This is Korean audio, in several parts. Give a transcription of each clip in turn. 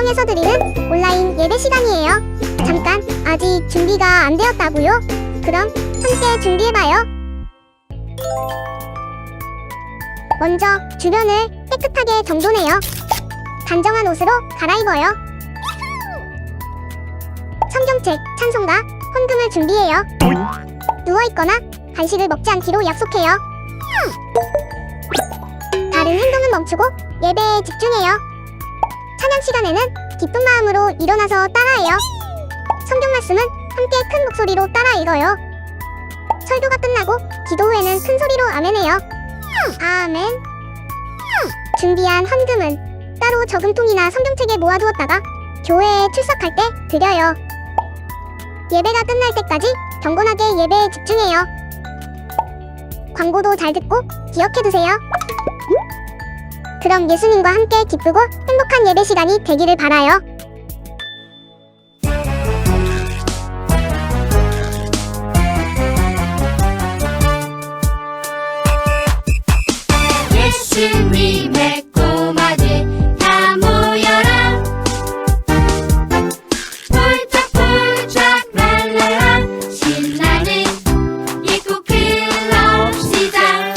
가정에서 드리는 온라인 예배 시간이에요. 잠깐, 아직 준비가 안 되었다고요? 그럼 함께 준비해봐요. 먼저 주변을 깨끗하게 정돈해요. 단정한 옷으로 갈아입어요. 성경책, 찬송가, 헌금을 준비해요. 누워있거나 간식을 먹지 않기로 약속해요. 다른 행동은 멈추고 예배에 집중해요. 찬양 시간에는 기쁜 마음으로 일어나서 따라해요. 성경 말씀은 함께 큰 목소리로 따라 읽어요. 설교가 끝나고 기도 후에는 큰 소리로 아멘해요. 아멘. 준비한 헌금은 따로 저금통이나 성경책에 모아두었다가 교회에 출석할 때 드려요. 예배가 끝날 때까지 경건하게 예배에 집중해요. 광고도 잘 듣고 기억해두세요. 그럼 예수님과 함께 기쁘고 행복한 예배 시간이 되기를 바라요. 예수님의 꼬마들 다 모여라. 폴짝폴짝 랄랄라. 신나는 예고 클럽 시작.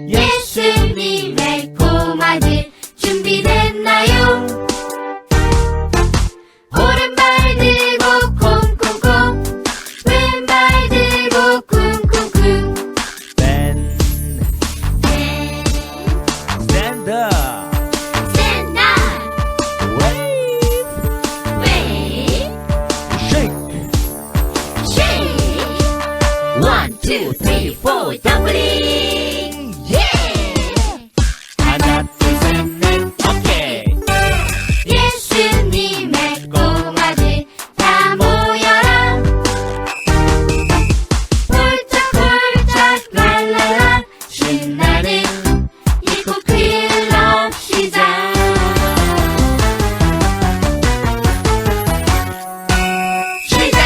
예수님의 꼬마들 준비됐나요? 오른발 들고 콩콩콩, 왼발 들고 쿵쿵쿵. Stand up, Stand up, wave, shake, shake. 1, 2, 3, 4, 덤블링. Yeah. 하나, 둘, 셋, 넷, 오케이. 예수님의 꼬마들 다 모여라. 폴짝폴짝 랄랄라. 신나는 예고 클럽 시작. 시작.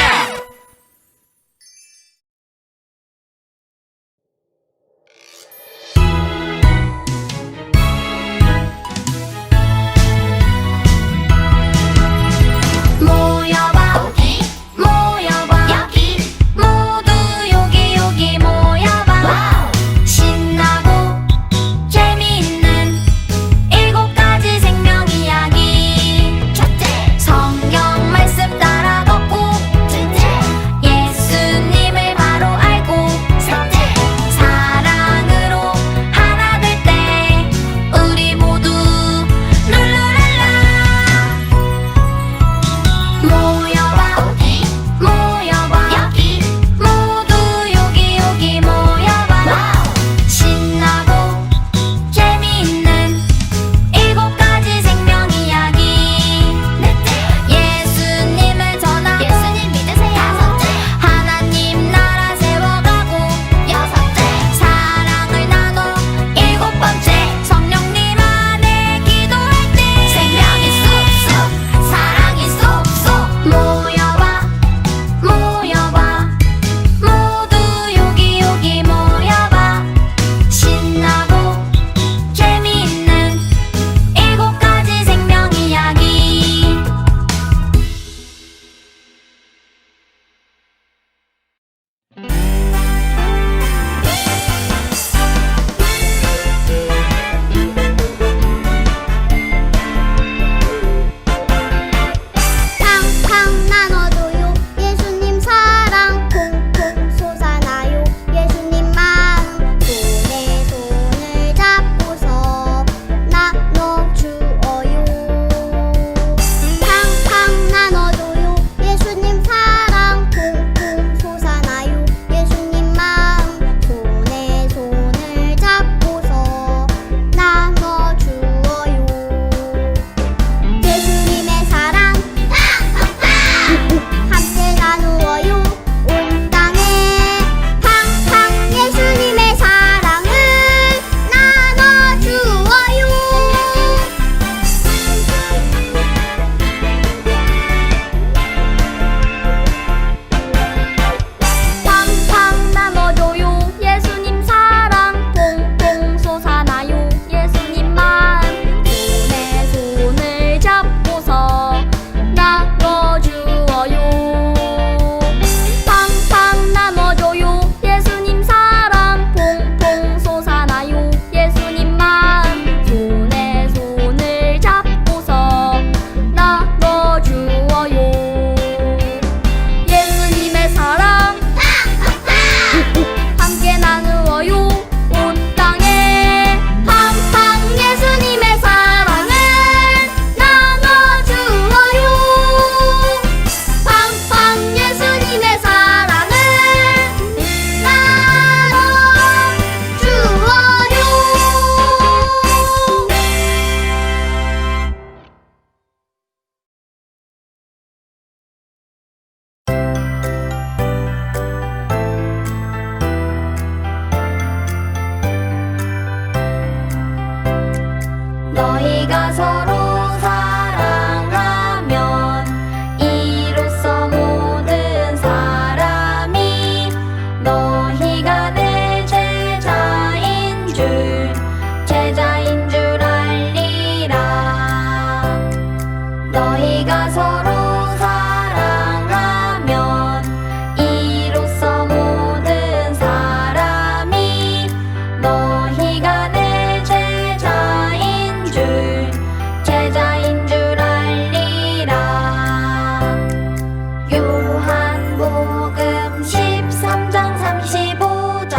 요한복음 13장 35절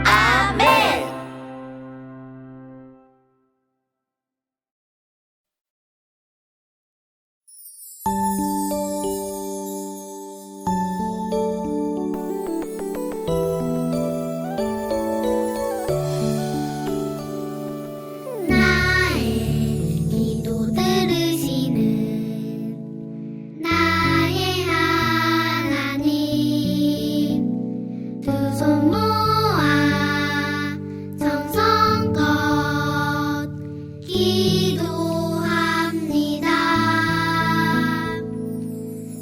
아멘. 나의 기도 들으시는 나의 하나님 두 손 모아 정성껏 기도합니다.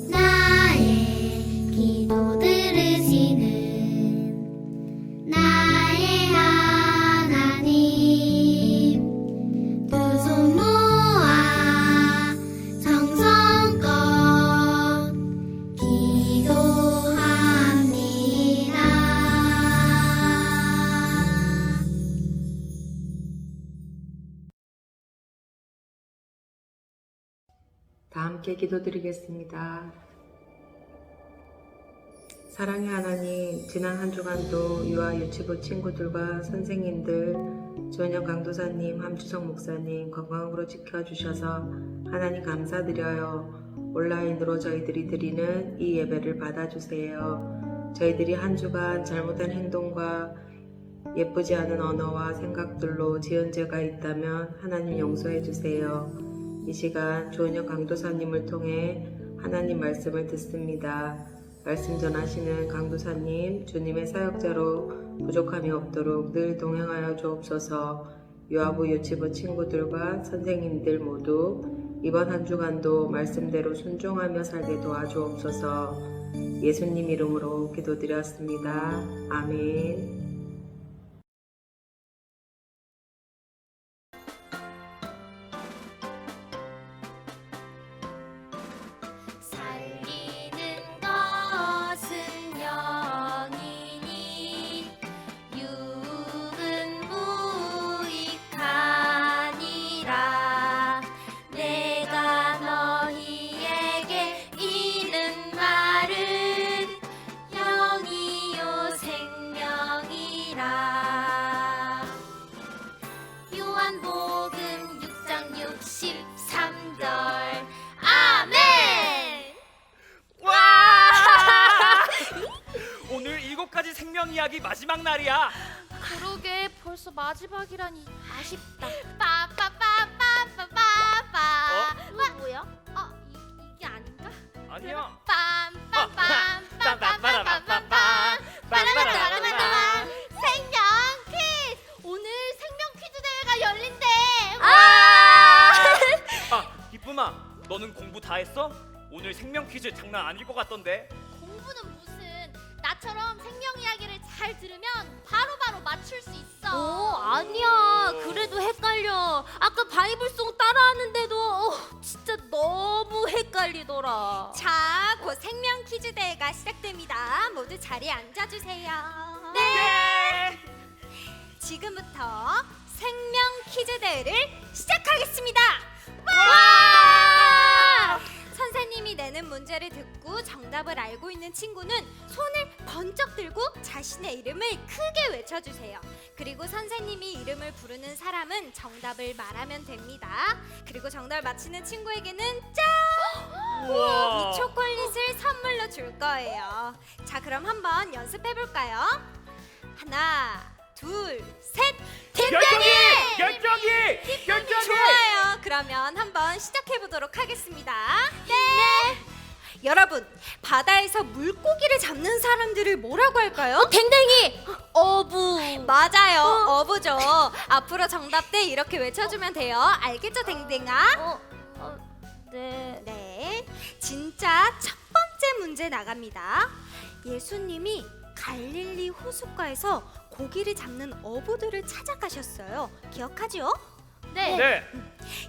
나의 기도 들으시는 나의 하나님 두 손 모아 정성껏 기도합니다. 다 함께 기도드리겠습니다. 사랑의 하나님, 지난 한 주간도 유아 유치부 친구들과 선생님들, 조은영 강도사님, 함주성 목사님 건강으로 지켜주셔서 하나님 감사드려요. 온라인으로 저희들이 드리는 이 예배를 받아주세요. 저희들이 한 주간 잘못한 행동과 예쁘지 않은 언어와 생각들로 지은 죄가 있다면 하나님 용서해 주세요. 이 시간 조은영 강도사님을 통해 하나님 말씀을 듣습니다. 말씀 전하시는 강도사님, 주님의 사역자로 부족함이 없도록 늘 동행하여 주옵소서. 유아부 유치부 친구들과 선생님들 모두 이번 한 주간도 말씀대로 순종하며 살게 도와주옵소서. 예수님 이름으로 기도드렸습니다. 아멘. 살리는 것은 영이니 육은 무익하니라. 내가 너희에게 이는 말은 영이요 생명이라. 요한복음 6장 63절 아멘. 와! 오늘 7가지 생명 이야기 마지막 날이야. 그러게 벌써 마지막이라니 아쉽다. 빠빠빠빠빠빠빠. 이거 뭐야? 이게 아닌가? 아니야. 빰빰빰빰빰빰빰빰빰. 생명 퀴즈. 오늘 생명 퀴즈 대회가 열린대. 기쁨아, 너는 공부 다 했어? 오늘 생명 퀴즈 장난 아닐 것 같던데. 공부는 무슨? 나처럼 생명 이야기를 잘 들으면 바로바로 맞출 수 있어. 아니야. 그래도 헷갈려. 아까 바이블송 따라하는데도 진짜 너무 헷갈리더라. 자, 곧 생명 퀴즈 대회가 시작됩니다. 모두 자리에 앉아주세요. 네. 지금부터 생명 퀴즈 대회를 시작하겠습니다. 와! 선생님이 내는 문제를 듣고 정답을 알고 있는 친구는 손을 번쩍 들고 자신의 이름을 크게 외쳐주세요. 그리고 선생님이 이름을 부르는 사람은 정답을 말하면 됩니다. 그리고 정답을 맞히는 친구에게는 짠! 우와. 이 초콜릿을 선물로 줄 거예요. 자, 그럼 한번 연습해 볼까요? 하나, 둘, 셋! 결정이! 좋아요. 그러면 한번 시작해 보도록 하겠습니다. 네. 여러분, 바다에서 물고기를 잡는 사람들을 뭐라고 할까요? 댕댕이. 어부. 맞아요. 어부죠. 앞으로 정답들 이렇게 외쳐주면 돼요. 알겠죠, 댕댕아? 네. 네. 진짜 첫 번째 문제 나갑니다. 예수님이 갈릴리 호숫가에서 고기를 잡는 어부들을 찾아가셨어요. 기억하죠? 네.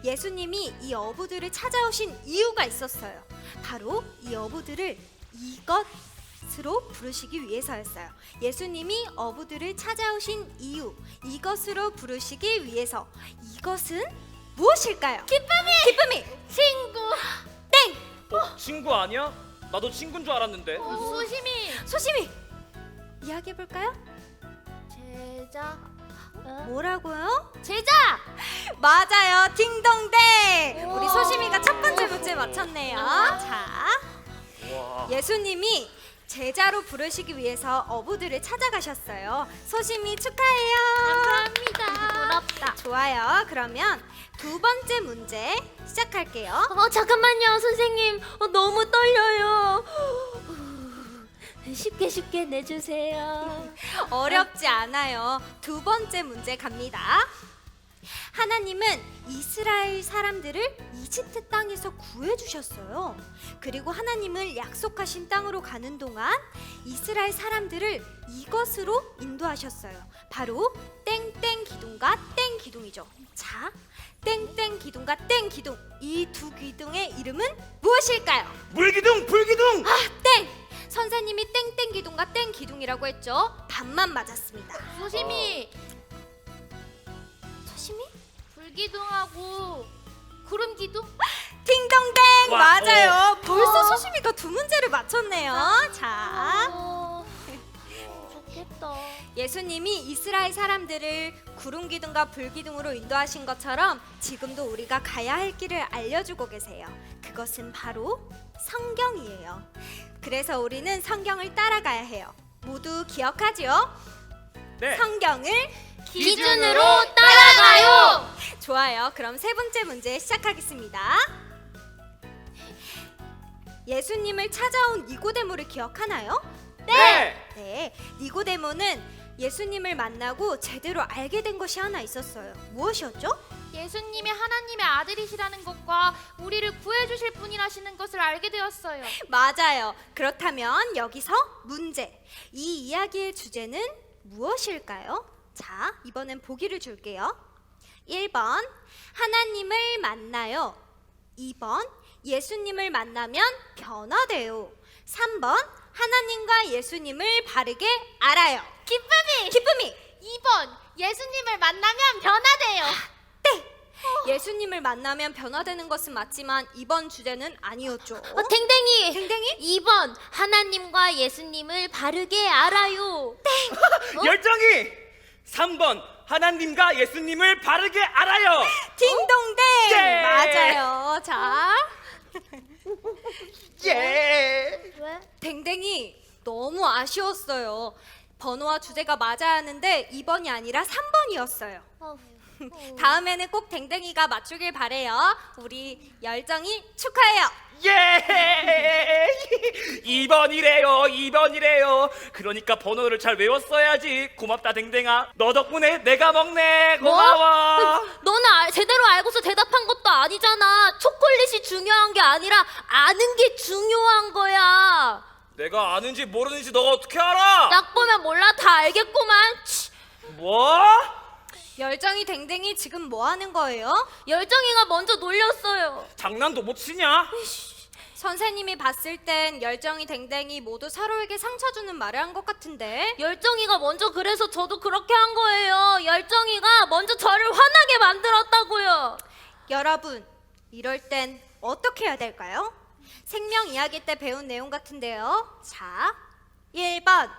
예수님이 이 어부들을 찾아오신 이유가 있었어요. 바로 이 어부들을 이것으로 부르시기 위해서였어요. 예수님이 어부들을 찾아오신 이유, 이것으로 부르시기 위해서. 이것은 무엇일까요? 기쁨이! 친구. 땡! 친구 아니야? 나도 친구인 줄 알았는데. 소심이 소심이 이야기해 볼까요? 제자 뭐라고요? 제자 맞아요. 딩동댕. 우와. 우리 소심이가 첫 번째 문제 맞췄네요. 자, 와. 예수님이 제자로 부르시기 위해서 어부들을 찾아가셨어요. 소심이 축하해요. 감사합니다. 부럽다. 좋아요. 그러면 두 번째 문제 시작할게요. 잠깐만요, 선생님. 너무 떨려요. 쉽게 내주세요. 어렵지 않아요. 두 번째 문제 갑니다. 하나님은 이스라엘 사람들을 이집트 땅에서 구해주셨어요. 그리고 하나님을 약속하신 땅으로 가는 동안 이스라엘 사람들을 이것으로 인도하셨어요. 바로 땡땡 기둥과 땡 기둥이죠. 자, 땡땡 기둥과 땡 기둥, 이 두 기둥의 이름은 무엇일까요? 물기둥, 불기둥. 땡! 선생님이 땡땡 기둥과 땡 기둥이라고 했죠. 반만 맞았습니다. 소심이 소심이? 불기둥하고 구름기둥 딩동댕! 와, 맞아요. 벌써 소심이가 두 문제를 맞췄네요. 자, 좋겠다. 예수님이 이스라엘 사람들을 구름 기둥과 불 기둥으로 인도하신 것처럼 지금도 우리가 가야 할 길을 알려주고 계세요. 그것은 바로 성경이에요. 그래서 우리는 성경을 따라가야 해요. 모두 기억하죠? 네. 성경을 기준으로 따라가요. 좋아요. 그럼 세 번째 문제 시작하겠습니다. 예수님을 찾아온 니고데모를 기억하나요? 네. 네. 니고데모는 예수님을 만나고 제대로 알게 된 것이 하나 있었어요. 무엇이었죠? 예수님이 하나님의 아들이시라는 것과 우리를 구해주실 분이라시는 것을 알게 되었어요. 맞아요. 그렇다면 여기서 문제. 이 이야기의 주제는 무엇일까요? 자, 이번엔 보기를 줄게요. 1번 하나님을 만나요. 2번 예수님을 만나면 변화돼요. 3번 하나님과 예수님을 바르게 알아요. 기쁨이 2번 예수님을 만나면 변화돼요. 예수님을 만나면 변화되는 것은 맞지만 이번 주제는 아니었죠. 댕댕이. 댕댕이? 2번 하나님과 예수님을 바르게 알아요. 열정이. 3번 하나님과 예수님을 바르게 알아요. 딩동댕! 예! 맞아요. 자, 예. 왜? 댕댕이 너무 아쉬웠어요. 번호와 주제가 맞아야 하는데 2번이 아니라 3번이었어요. 다음에는 꼭 댕댕이가 맞추길 바래요. 우리 열정이 축하해요. 예. 2번이래요. 2번이래요. 그러니까 번호를 잘 외웠어야지. 고맙다 댕댕아. 너 덕분에 내가 먹네. 고마워. 너는 제대로 알고서 대답한 것도 아니잖아. 초콜릿이 중요한 게 아니라 아는 게 중요한 거야. 내가 아는지 모르는지 너가 어떻게 알아? 딱 보면 몰라 다 알겠구만. 치, 뭐? 열정이 댕댕이 지금 뭐 하는 거예요? 열정이가 먼저 놀렸어요. 장난도 못 치냐? 선생님이 봤을 땐 열정이 댕댕이 모두 서로에게 상처 주는 말을 한 것 같은데. 열정이가 먼저 그래서 저도 그렇게 한 거예요. 열정이가 먼저 저를 화나게 만들었다고요. 여러분, 이럴 땐 어떻게 해야 될까요? 생명 이야기 때 배운 내용 같은데요. 자, 1번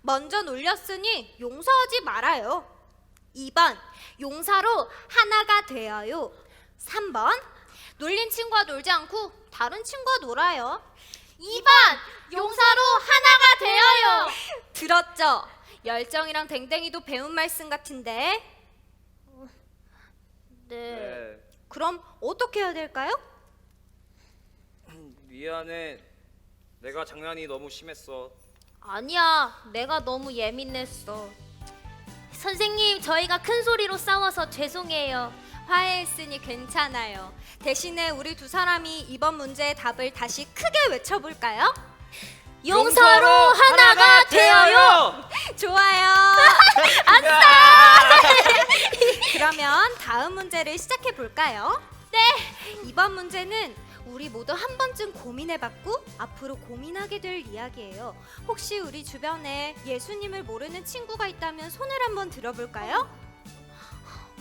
먼저 놀렸으니 용서하지 말아요. 2번 용사로 하나가 되어요. 3번 놀린 친구와 놀지 않고 다른 친구와 놀아요. 2번 용사로 하나가 되어요. 들었죠? 열정이랑 댕댕이도 배운 말씀 같은데. 네. 그럼 어떻게 해야 될까요? 미안해. 내가 장난이 너무 심했어. 아니야, 내가 너무 예민했어. 선생님, 저희가 큰 소리로 싸워서 죄송해요. 화해했으니 괜찮아요. 대신에 우리 두 사람이 이번 문제의 답을 다시 크게 외쳐볼까요? 용서로 하나가 되어요. 좋아요. 그러면 다음 문제를 시작해 볼까요? 네. 이번 문제는 우리 모두 한 번쯤 고민해봤고 앞으로 고민하게 될 이야기예요. 혹시 우리 주변에 예수님을 모르는 친구가 있다면 손을 한번 들어볼까요?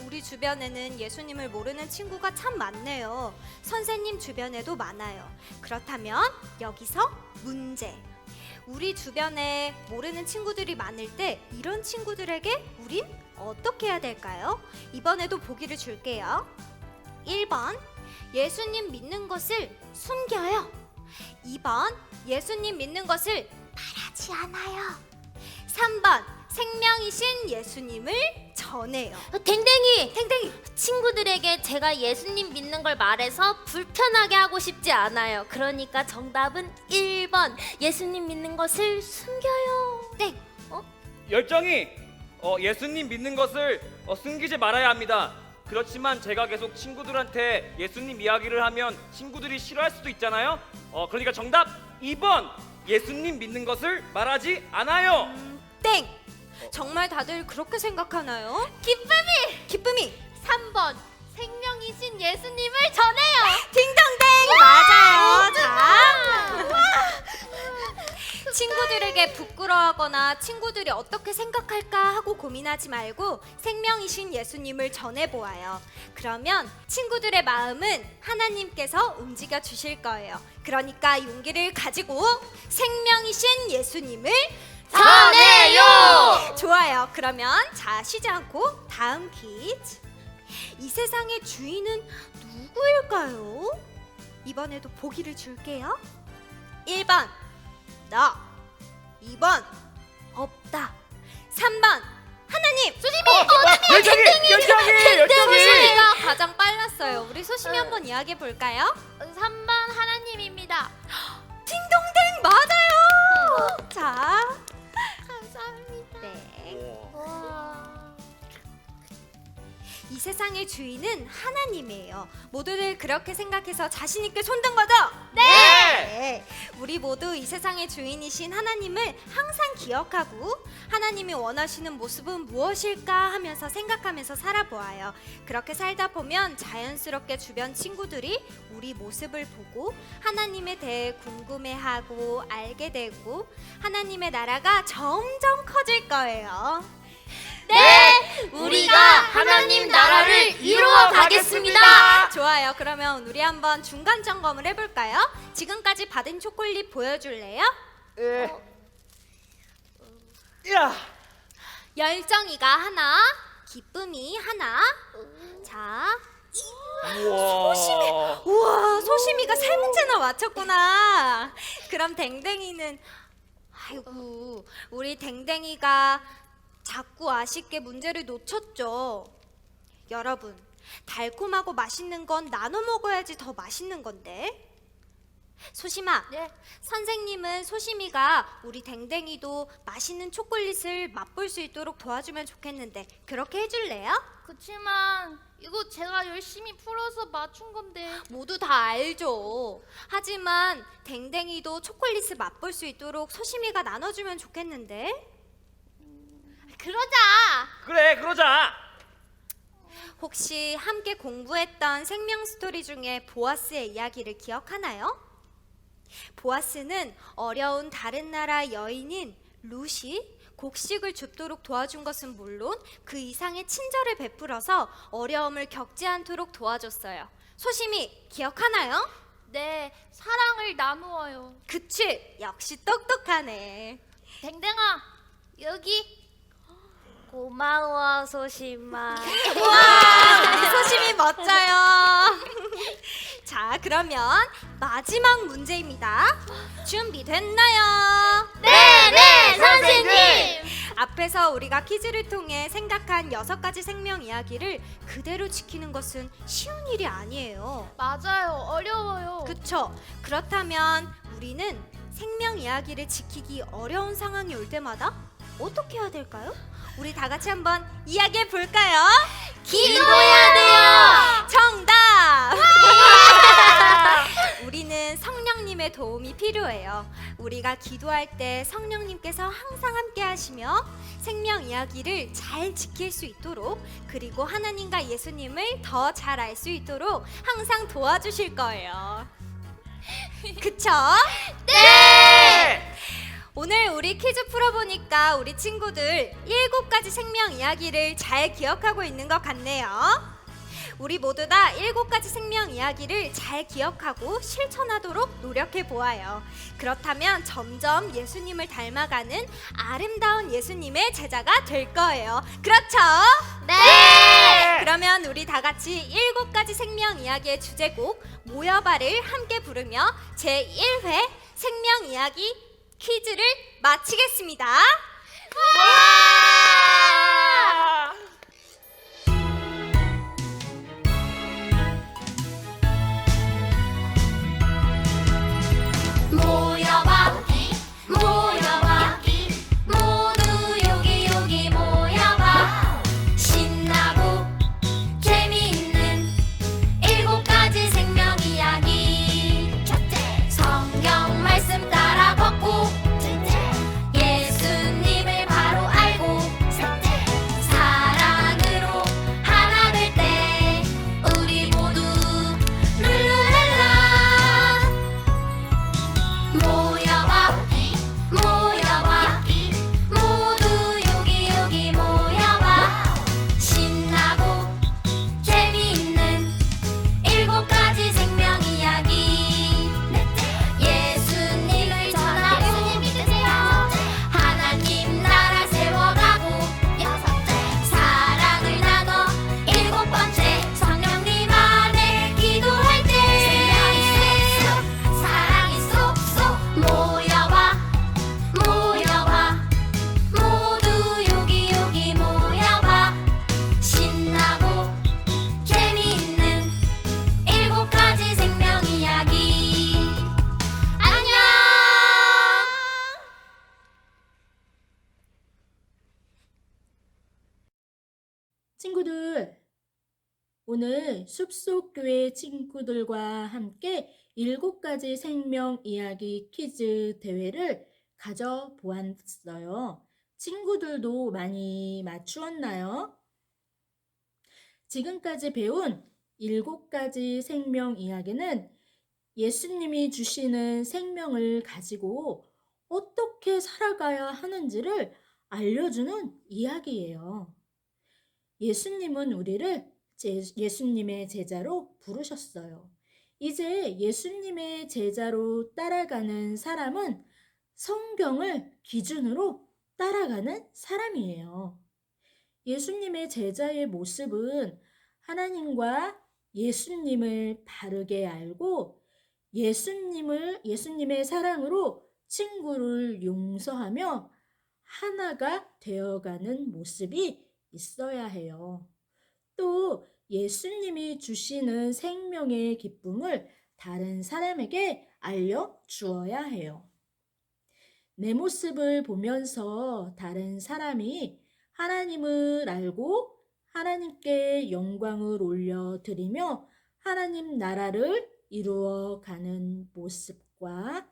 우리 주변에는 예수님을 모르는 친구가 참 많네요. 선생님 주변에도 많아요. 그렇다면 여기서 문제. 우리 주변에 모르는 친구들이 많을 때 이런 친구들에게 우린 어떻게 해야 될까요? 이번에도 보기를 줄게요. 1번, 예수님 믿는 것을 숨겨요. 2번, 예수님 믿는 것을 말하지 않아요. 3번, 생명이신 예수님을 전해요. 댕댕이! 탱탱이, 친구들에게 제가 예수님 믿는 걸 말해서 불편하게 하고 싶지 않아요. 그러니까 정답은 1번. 예수님 믿는 것을 숨겨요. 땡. 열정이 예수님 믿는 것을 숨기지 말아야 합니다. 그렇지만 제가 계속 친구들한테 예수님 이야기를 하면 친구들이 싫어할 수도 있잖아요. 그러니까 정답 2번. 예수님 믿는 것을 말하지 않아요. 땡. 정말 다들 그렇게 생각하나요? 기쁨이 3번 생명이신 예수님을 전해요. 딩동댕 맞아요. 자, 친구들에게 부끄러워하거나 친구들이 어떻게 생각할까 하고 고민하지 말고 생명이신 예수님을 전해보아요. 그러면 친구들의 마음은 하나님께서 움직여 주실 거예요. 그러니까 용기를 가지고 생명이신 예수님을 전해요! 좋아요. 그러면 자, 쉬지 않고 다음 퀴즈. 이 세상의 주인은 누구일까요? 이번에도 보기를 줄게요. 1번 나, 2번 없다, 3번 하나님. 열정이. 소심이가 가장 빨랐어요. 우리 소심이 한번 이야기해 볼까요? 3번 하나님입니다. 딩동댕 맞아요. 자, 감사합니다. 네. 와. 이 세상의 주인은 하나님이에요. 모두들 그렇게 생각해서 자신 있게 손든 거죠? 네. 우리 모두 이 세상의 주인이신 하나님을 항상 기억하고 하나님이 원하시는 모습은 무엇일까 하면서 생각하면서 살아보아요. 그렇게 살다 보면 자연스럽게 주변 친구들이 우리 모습을 보고 하나님에 대해 궁금해하고 알게 되고 하나님의 나라가 점점 커질 거예요. 네! 우리가 하나님 나라를 이루어 가겠습니다. 좋아요. 그러면 우리 한번 중간 점검을 해볼까요? 지금까지 받은 초콜릿 보여줄래요? 야. 열정이가 하나, 기쁨이 하나. 자, 우와. 우와, 소심이가 세 문제나 맞췄구나. 그럼 댕댕이는, 아이고, 우리 댕댕이가 자꾸 아쉽게 문제를 놓쳤죠. 여러분, 달콤하고 맛있는 건 나눠 먹어야지 더 맛있는 건데. 소심아, 네. 선생님은 소심이가 우리 댕댕이도 맛있는 초콜릿을 맛볼 수 있도록 도와주면 좋겠는데 그렇게 해줄래요? 그치만 이거 제가 열심히 풀어서 맞춘 건데. 모두 다 알죠. 하지만 댕댕이도 초콜릿을 맛볼 수 있도록 소심이가 나눠주면 좋겠는데. 그러자. 그래, 그러자. 혹시 함께 공부했던 생명 스토리 중에 보아스의 이야기를 기억하나요? 보아스는 어려운 다른 나라 여인인 루시 곡식을 줍도록 도와준 것은 물론 그 이상의 친절을 베풀어서 어려움을 겪지 않도록 도와줬어요. 소심이 기억하나요? 네, 사랑을 나누어요. 그치? 역시 똑똑하네. 댕댕아, 여기. 고마워, 소심아. 우와, 우리 소심이 멋져요. 자, 그러면 마지막 문제입니다. 준비됐나요? 네, 선생님! 앞에서 우리가 퀴즈를 통해 생각한 6가지 생명 이야기를 그대로 지키는 것은 쉬운 일이 아니에요. 맞아요, 어려워요. 그쵸? 그렇다면 우리는 생명 이야기를 지키기 어려운 상황이 올 때마다 어떻게 해야 될까요? 우리 다 같이 한번 이야기해 볼까요? 기도해야 돼요! 정답! 우리는 성령님의 도움이 필요해요. 우리가 기도할 때 성령님께서 항상 함께 하시며 생명 이야기를 잘 지킬 수 있도록 그리고 하나님과 예수님을 더 잘 알 수 있도록 항상 도와주실 거예요. 그쵸? 네! 오늘 우리 우리 퀴즈 풀어보니까 우리 친구들 7가지 생명 이야기를 잘 기억하고 있는 것 같네요. 우리 모두 다 7가지 생명 이야기를 잘 기억하고 실천하도록 노력해 보아요. 그렇다면 점점 예수님을 닮아가는 아름다운 예수님의 제자가 될 거예요. 그렇죠? 네! 그러면 우리 다 같이 7가지 생명 이야기의 주제곡 모여봐를 함께 부르며 제1회 생명 이야기 퀴즈를 마치겠습니다. 모여봐 모여봐 모두 여기 여기 모여봐 신나고 재미있는 7가지 생명 이야기 성경 말씀 따라 걷고 예수님을 바로 알고 사랑으로 하나 될 때 우리 모두 룰루랄라 모여봐 모여봐 모두 여기 여기 모여봐 신나고 재미있는 7가지 생명 이야기 예수님을 전하고 예수님 믿으세요 하나님 나라 세워가고 사랑을 나눠 7번째 성령님 안에 기도할 때 사랑이 쏙쏙 모여봐 모여봐 모두 여기 여기 모여봐 신나고 재미있는 7가지 생명 이야기 안녕 친구들, 오늘 숲속교회 친구들과 함께 7가지 생명 이야기 퀴즈 대회를 가져보았어요. 친구들도 많이 맞추었나요? 지금까지 배운 7가지 생명 이야기는 예수님이 주시는 생명을 가지고 어떻게 살아가야 하는지를 알려주는 이야기예요. 예수님은 우리를 예수님의 제자로 부르셨어요. 이제 예수님의 제자로 따라가는 사람은 성경을 기준으로 따라가는 사람이에요. 예수님의 제자의 모습은 하나님과 예수님을 바르게 알고 예수님의 사랑으로 친구를 용서하며 하나가 되어가는 모습이 있어야 해요. 또 예수님이 주시는 생명의 기쁨을 다른 사람에게 알려주어야 해요. 내 모습을 보면서 다른 사람이 하나님을 알고 하나님께 영광을 올려드리며 하나님 나라를 이루어가는 모습과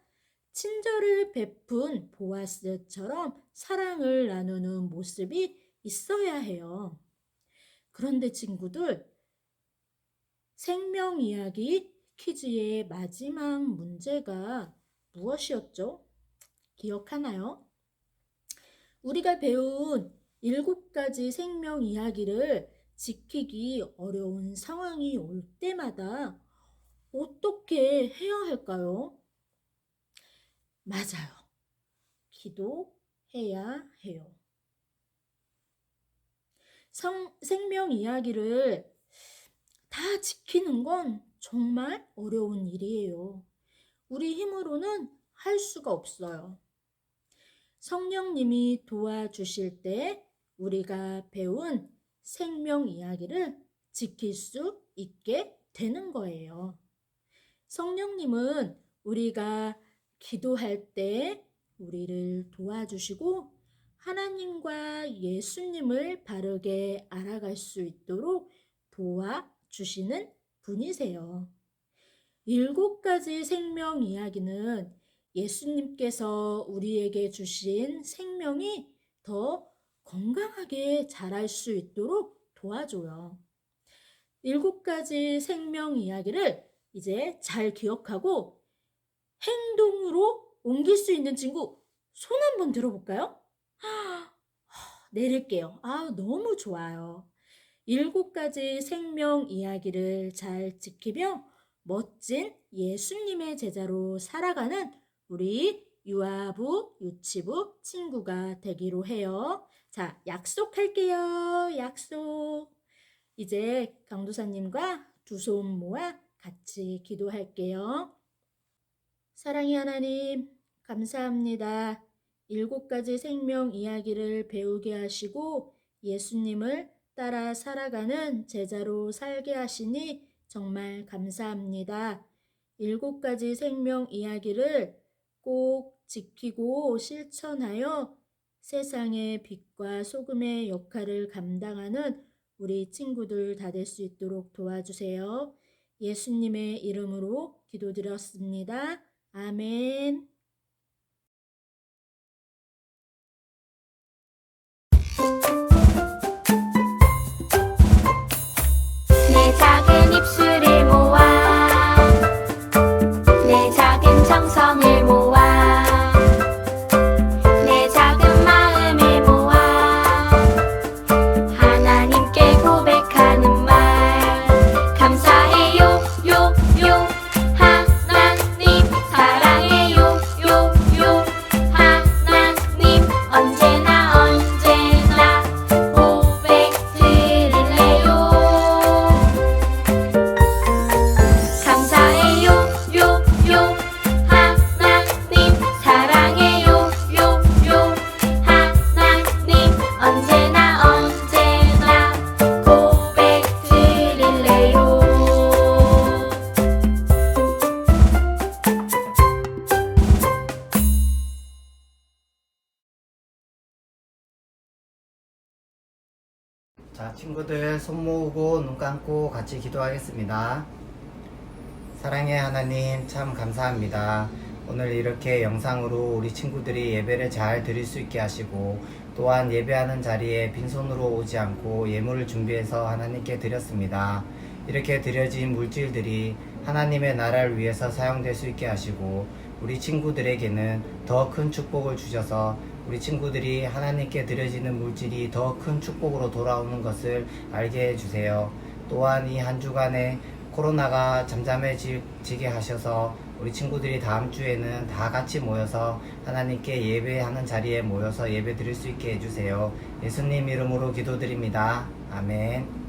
친절을 베푼 보아스처럼 사랑을 나누는 모습이 있어야 해요. 그런데 친구들, 생명 이야기 퀴즈의 마지막 문제가 무엇이었죠? 기억하나요? 우리가 배운 7가지 생명 이야기를 지키기 어려운 상황이 올 때마다 어떻게 해야 할까요? 맞아요. 기도해야 해요. 생명 이야기를 다 지키는 건 정말 어려운 일이에요. 우리 힘으로는 할 수가 없어요. 성령님이 도와주실 때 우리가 배운 생명 이야기를 지킬 수 있게 되는 거예요. 성령님은 우리가 기도할 때 우리를 도와주시고 하나님과 예수님을 바르게 알아갈 수 있도록 도와주시는 분이세요. 7가지 생명 이야기는 예수님께서 우리에게 주신 생명이 더 건강하게 자랄 수 있도록 도와줘요. 7가지 생명 이야기를 이제 잘 기억하고 행동으로 옮길 수 있는 친구 손 한번 들어볼까요? 내릴게요. 아, 너무 좋아요. 7가지 생명 이야기를 잘 지키며 멋진 예수님의 제자로 살아가는 우리 유아부, 유치부 친구가 되기로 해요. 자, 약속할게요. 약속. 이제 강도사님과 두 손 모아 같이 기도할게요. 사랑의 하나님, 감사합니다. 7가지 생명 이야기를 배우게 하시고 예수님을 따라 살아가는 제자로 살게 하시니 정말 감사합니다. 7가지 생명 이야기를 꼭 지키고 실천하여 세상의 빛과 소금의 역할을 감당하는 우리 친구들 다 될 수 있도록 도와주세요. 예수님의 이름으로 기도드렸습니다. 아멘. 내 작은 입술을 모아 내 작은 정성을 모아 내 작은 마음을 모아 하나님께 고백하는 말 감사해요 요요 하나님 사랑해요 요요 하나님 언제나 언제나 고백 드릴래요 감사해요 요요 하나님 사랑해요 요요 하나님 언제나 언제나 고백 드릴래요 자, 친구들 손 모으고 눈 감고 같이 기도하겠습니다. 사랑의 하나님 참 감사합니다. 오늘 이렇게 영상으로 우리 친구들이 예배를 잘 드릴 수 있게 하시고 또한 예배하는 자리에 빈손으로 오지 않고 예물을 준비해서 하나님께 드렸습니다. 이렇게 드려진 물질들이 하나님의 나라를 위해서 사용될 수 있게 하시고 우리 친구들에게는 더 큰 축복을 주셔서 우리 친구들이 하나님께 드려지는 물질이 더 큰 축복으로 돌아오는 것을 알게 해주세요. 또한 이 한 주간에 코로나가 잠잠해지게 하셔서 우리 친구들이 다음 주에는 다 같이 모여서 하나님께 예배하는 자리에 모여서 예배 드릴 수 있게 해주세요. 예수님 이름으로 기도드립니다. 아멘.